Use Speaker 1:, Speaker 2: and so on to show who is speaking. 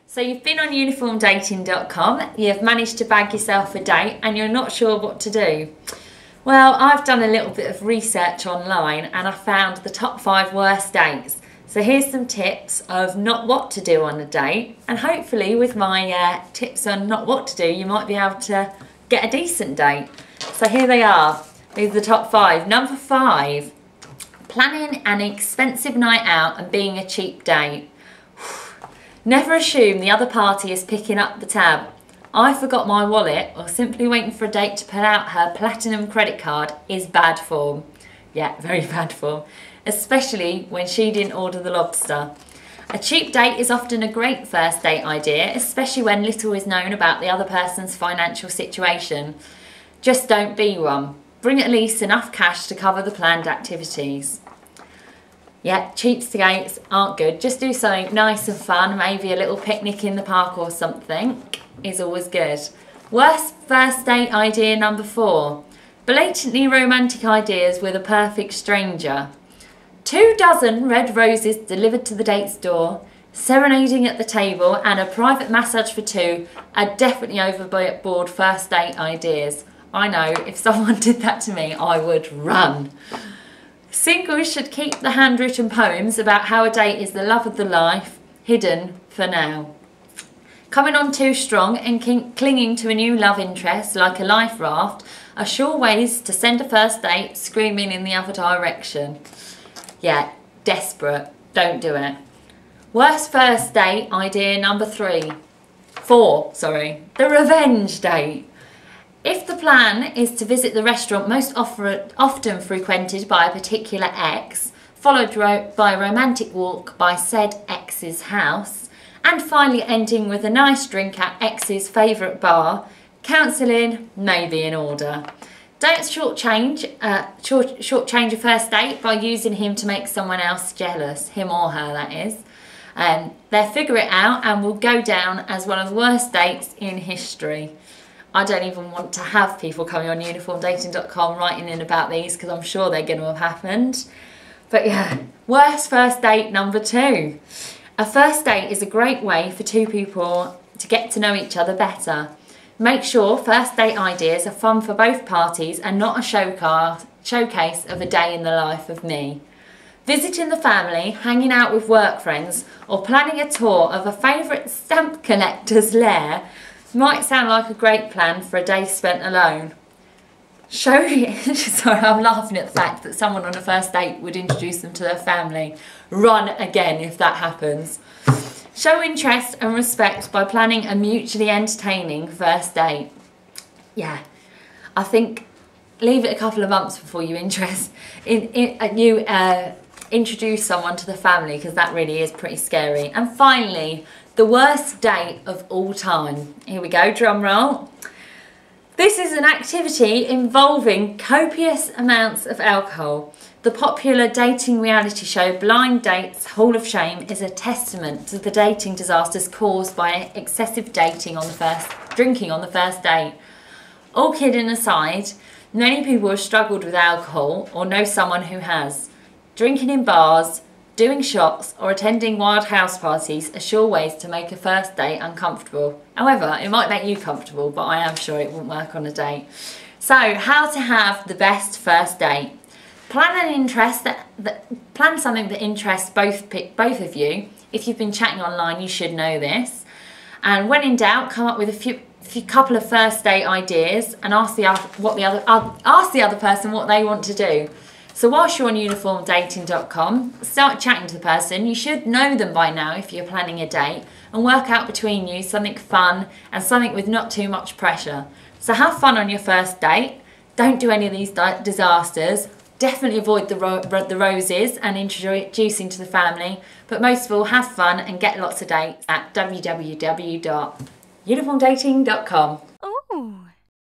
Speaker 1: So you've been on UniformDating.com, you've managed to bag yourself a date and you're not sure what to do. Well, I've done a little bit of research online and I found the top 5 worst dates. So here's some tips of not what to do on a date, and hopefully with my tips on not what to do you might be able to get a decent date. So here they are, these are the top 5. Number 5, planning an expensive night out and being a cheap date. Never assume the other party is picking up the tab. I forgot my wallet or simply waiting for a date to pull out her platinum credit card is bad form. Yeah, very bad form. Especially when she didn't order the lobster. A cheap date is often a great first date idea, especially when little is known about the other person's financial situation. Just don't be one. Bring at least enough cash to cover the planned activities. Yeah, cheapskates aren't good. Just do something nice and fun, maybe a little picnic in the park or something is always good. Worst first date idea number 4. Blatantly romantic ideas with a perfect stranger. 24 red roses delivered to the date's door, serenading at the table and a private massage for 2 are definitely overboard first date ideas. I know, if someone did that to me, I would run. Singles should keep the handwritten poems about how a date is the love of the life hidden for now. Coming on too strong and clinging to a new love interest like a life raft are sure ways to send a first date screaming in the other direction. Yeah, desperate. Don't do it. Worst first date idea number 4. The revenge date. If the plan is to visit the restaurant most often frequented by a particular ex, followed by a romantic walk by said ex's house, and finally ending with a nice drink at ex's favourite bar, counselling may be in order. Don't shortchange a first date by using him to make someone else jealous, him or her that is. They'll figure it out and will go down as one of the worst dates in history. I don't even want to have people coming on UniformDating.com writing in about these because I'm sure they're going to have happened. But yeah, worst first date number 2. A first date is a great way for 2 people to get to know each other better. Make sure first date ideas are fun for both parties and not a showcase of a day in the life of me. Visiting the family, hanging out with work friends, or planning a tour of a favourite stamp collector's lair might sound like a great plan for a day spent alone. Sorry, I'm laughing at the fact that someone on a first date would introduce them to their family. Run again if that happens. Show interest and respect by planning a mutually entertaining first date. Yeah, I think leave it a couple of months before you introduce someone to the family, because that really is pretty scary. And finally, the worst date of all time. Here we go, drum roll. This is an activity involving copious amounts of alcohol. The popular dating reality show Blind Date's Hall of Shame is a testament to the dating disasters caused by excessive drinking on the first date. All kidding aside, many people have struggled with alcohol or know someone who has. Drinking in bars, doing shots or attending wild house parties are sure ways to make a first date uncomfortable. However, it might make you comfortable, but I am sure it won't work on a date. So, how to have the best first date. Plan something that interests both of you. If you've been chatting online, you should know this. And when in doubt, come up with a couple of first date ideas and ask the other person what they want to do. So whilst you're on UniformDating.com, start chatting to the person. You should know them by now if you're planning a date, and work out between you something fun and something with not too much pressure. So have fun on your first date. Don't do any of these disasters. Definitely avoid the roses and introducing to the family. But most of all, have fun and get lots of dates at www.uniformdating.com.